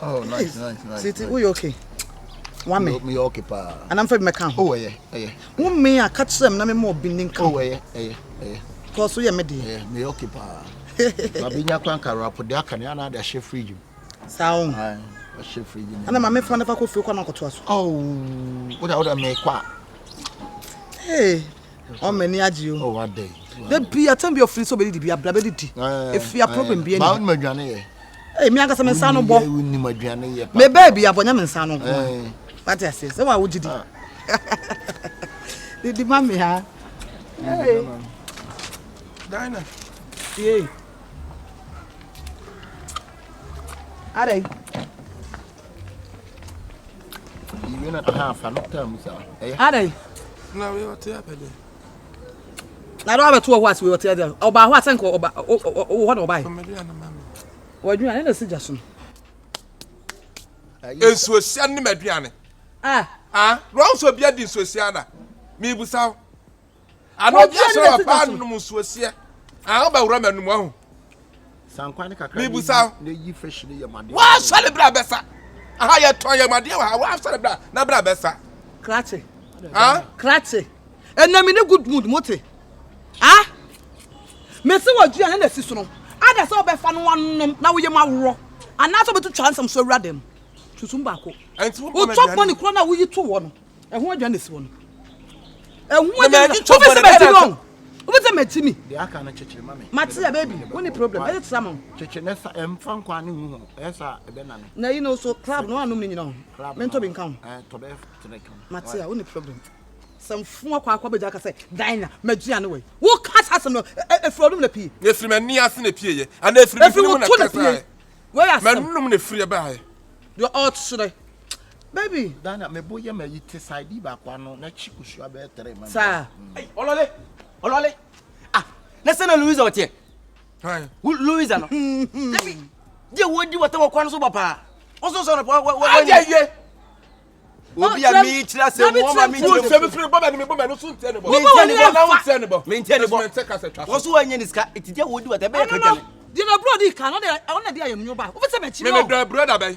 Oh, nice. Sit, we okay? One me okay, pa. And I'm for my count. Oh, yeah. One me, I catch them, no more binding. Oh, yeah. Cause we are medi. Yeah, me okay, pa. Mabinya kwankara po de aka ne ana da chef fridge. Sound. Ah, chef fridge. And my friend never could feel kwa to us. Oh, what me kwa. Hey, how many are you? Oh, what day? The be a time of free so be the be a blabedity. If you are problem be any. Ba ma dwane. Hey, me aka some sano bo. Ni ma dwane ye pa. Me baby abonya me sano. What I say? So why would you do? The mommy ha. Hey. Dinah. Yeah. Are you not half an term, sir? Are No, we were here, Pedro. I don't have 2 hours we were there. Or by what think or what or by? What do you need a suggestion? It's so sending Mediane. Rose will be a dissociana. Me was out. I know just a pan was here. I'll be Roman one. Sanquanica, me was out. You freshly your money. What celebrate Bessa? I had toy, my dear. I want celebrate Nabra Bessa. Cratty. Cratty. And I'm in a good mood, Mote. Ah? Messi was you and the sister. I saw by fan one now we are my raw. And not able to chance some so random. To Sumbako. And who talk money corner with you 2 1. And who are this one? And when you talk about what's the matter me? The Akana Church, mammy. Matia, baby, what problem? It's some Chichinessa and Franquani, Essa, Benan. Now you know, so club, no, no, no, mental income. To the Matia, only problem. Some 4 Quabajaca say, Dinah, Median way. What cast has some a problem the pea? Yes, from a near sin a pea, and if you want to where are men free about? You're out today. Baby, Dana, me boy, me eat side back one, not chikusha better. Sir, Olole. Ah, let's send Louisa out here. Louisa, no. Dear, what do you want to want so papa? Also, son of what? Yeah. Will be a meat, that's a woman, maintainable. Also, when you discuss it, you would do what I beg. You know, brother, cannot I want to be a new bar. What's a match? Brother, brother,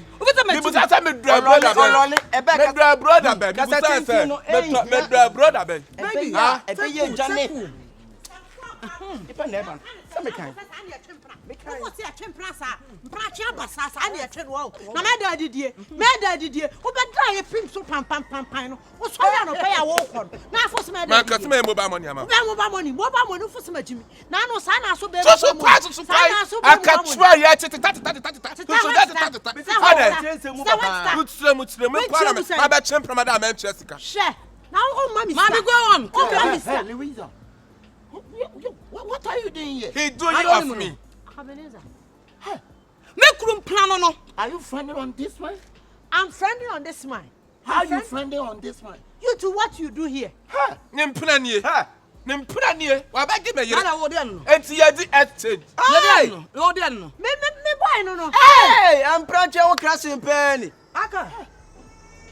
What are you doing here? He doing it off me. Make room plan no. Are you friendly on this one? I'm friendly on this one. How are you friendly on this one? You two, what you do here? Nimpranie. Why back give me your Nana exchange. Hey, no, no. Me boy no. Hey, I'm proud you crashing penny. Aka.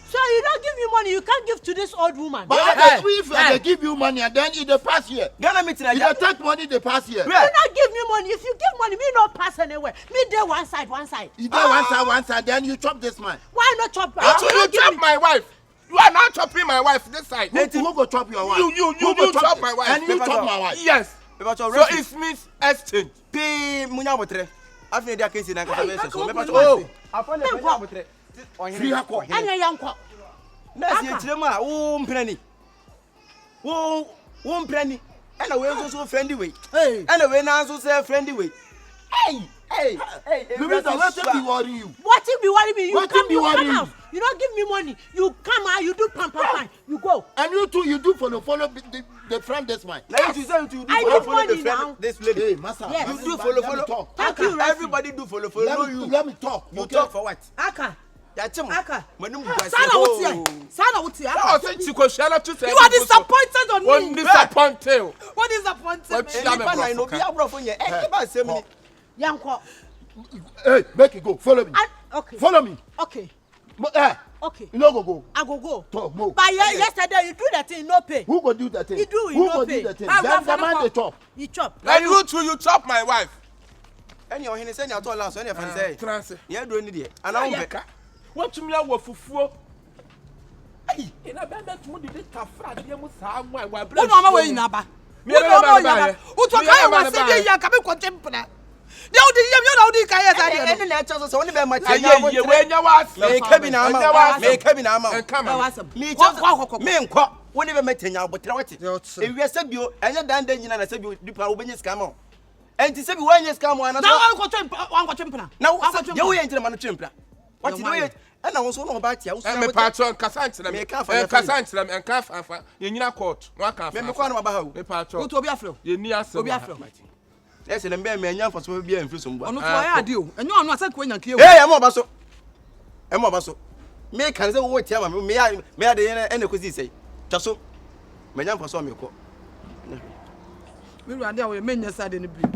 So you don't give me money, you can't give to this old woman. But if they give you money and then in the past year, Gonna meet you take money the past year. You not give me money. If you give money, me not pass anywhere. Me there one side. You do one side, then you chop this man. Why not chop? You chop my wife. You are not chopping my wife this side. Who go chop your wife? You chop my wife. And you chop my wife. Yes. So it means exchange. P Munyabotre. I think they are casing and oh, I found a free hako. And your young cock. That's your chema, penny. One penny. And away also friendly way. hey. And away now so say friendly way. Hey. Louisa, let them be worrying you. What if be worrying me? You What come, if be you come worrying out. You don't give me money. You come out, you do pam. You go. And you too, you do follow the friend this man. Now you say you do I follow need money the friend now. this lady. Hey, master. Yes. You do follow. Talk. Thank you, Rafi. Everybody do follow. Let me talk. You talk for what? Aka. Aka. Sana wuti. I think you could share up to say. You are disappointed on One me. disappointed. What disappointed me? I know be a bro for you. Eh, Young cock. Hey, make it go. Follow me. Okay. Follow me. Okay. Okay. You know go. I go. Talk more. But yesterday you do that thing, no pay. Who go do that thing? You do, Who no go pay. do that thing? Then the man they chop. You chop. And you too, you chop my wife. Any or he send you to last, any of them say, Trance. you're doing it. And I don't care. What to me, I was for. In a band that's what did it tough. You must have my wife. Who know my way in Abba? Who know my way? Who took I was saying, you come with Tempana. The old you know the guy Any letters only by my you when you was make cabin armor, make cabin armor. Come on, me, when you met in your but if we said you, and you're done, then I said you do probably scam on. And to say when you scam one, now I'm Tempana. Now, you ain't a man of Templar. What you do? And I also know about you. I'm a patron, Cassandra, Cassandra, and Caff, you need a court. What can't make about a patron to be afro? You need us to be afro. Yes, and bear me and for so be in Fusum. I'm not do, and you're not when you kill. Hey, I'm Obaso. I'm Obaso. May can say what tell me, may I any cause say. Just so, my young for some you call. We were there with many side in the blue.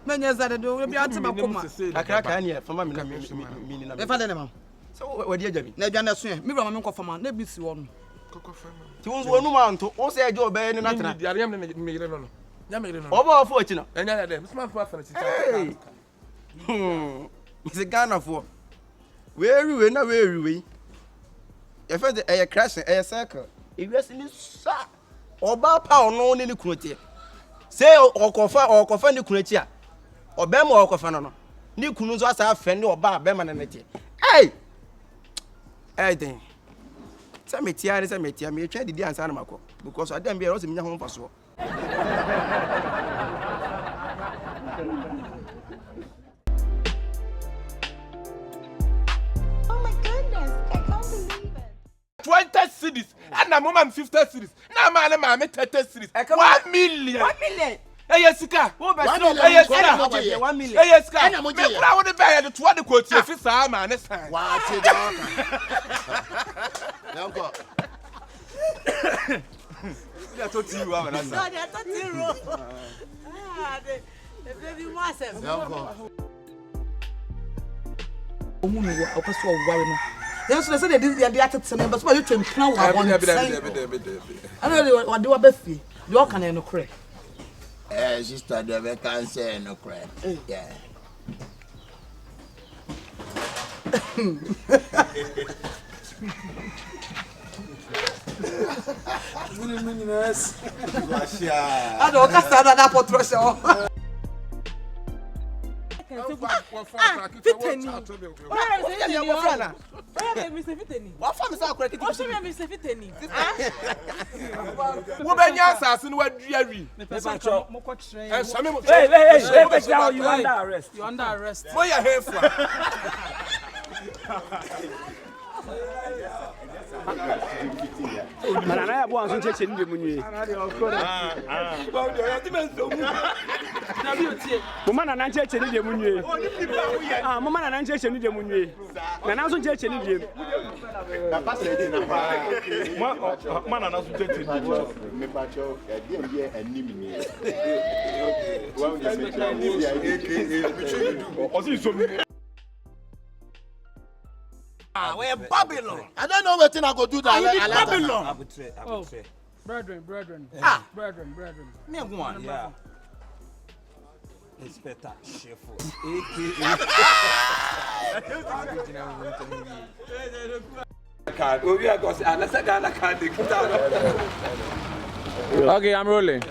Many side do be out to my coma. I can't hear from my meaning. The father. So what did you never understand? Me from Uncle Farmer, never see one. To one man to all say a job and nothing. I am over fortune. And then it's my preference. It's a gun for where we know where we. If I crash a circle, if you see this, or bar power no in the quality. Say or coffin the quality. Or Bem or Cofano. New Kunus was a friend or bar Beman and it. Hey! I think. Some metia is a metia, me try the dance animal because I don't be also in your home for so. Oh my goodness, I can't believe it. 20 cities and a moment 50 cities. Now, man, 30 cities. 1 million. 1 million. Hey, yes, car. 1 million. Hey, yes, car. I would have been to what the quote if it's a man. What it I told you I was No, I thought you the baby wasn't. Yes, they said they are to members, but you can plan one. I know what do a Beffy. You can no crack. Sister, the cancer no crack. Yeah. I don't understand that portrait. You under arrest. Where you here for? Manana ya bwa nso cheche ndi munwe. Mama na nan cheche ndi munwe. Mama na nan cheche ndi munwe. Na nan so cheche ndi. Papa say na pa. Mana na so cheche ndi. Me pa cho dia anim ni. Wa o si so we're Babylon. I don't know what I go do that. Babylon. Oh, brethren. Brethren. Me one. Yeah. Inspector Shefo. Card. Oh, we are going to answer Ghana card. Okay, I'm rolling.